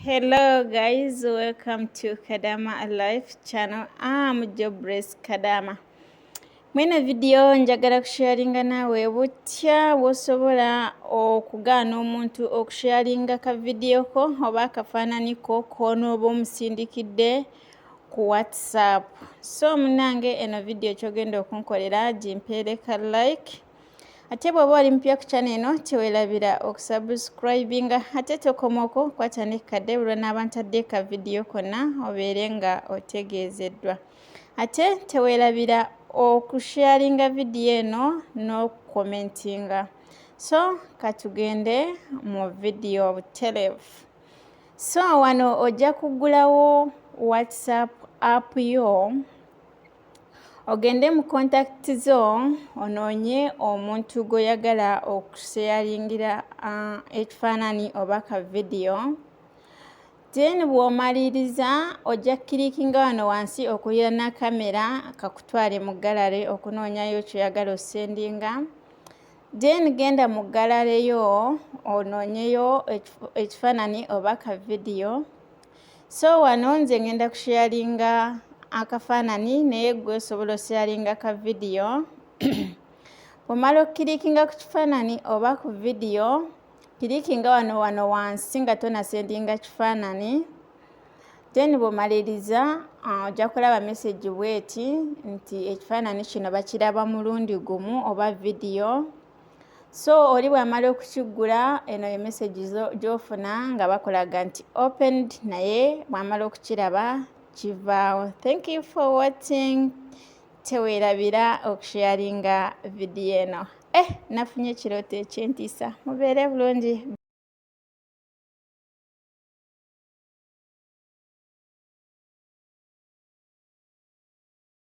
Hello guys, welcome to Kadama Life channel. I'm Jobless Kadama. Mwene video njagala kusharinga nawe butya wosobola okugaana omuntu okusharinga ka video ko oba akafaananyi ko konoba omusindikidde ku WhatsApp. So munange eno video kyogenda okunkolera gimpeere ka like. Ate bw'oba oli mpya ku channel eno teweerabira okusubscribinga ate tokomoko kwata ne kadebula n'abantadde ka video konna obeere nga otegeezeddwa. Ate teweerabira okusharinga video eno n'okukomentinga. So katugende mu video butereevu. So wano ojja kuggulawo WhatsApp app yo. Ogende mu contact zo onoonye omuntu goyagala okusharingira ekifaananyi oba ka video. Then bw'omaliriza ojja kilikinga wano wansi okulira na kamera kakutwale mu gallery okunoonyayo kyoyagala osendinga. Then genda mu gallery yo onoonyeyo ekifaananyi oba ka video. So wano nze ngenda kusharinga akafaananyi naye gwe osobola osharinga ka video. Bw'omala okukilikinga ku kifaananyi oba ku video, kilikinga wano wansi nga tonasendinga kifaananyi. Then bw'omaliriza ojja kulaba message bweti nti ekifaananyi kino bakiraba mulundi gumu oba video. So oli bw'amala okukiggula eno ye message gy'ofuna nga bakulaga nti opened naye bw'amala okukiraba kivaawo. Thank you for watching. Teweerabira okusharinga video eno. Nafunye ekirooto eky'entiisa. Mubeere bulungi.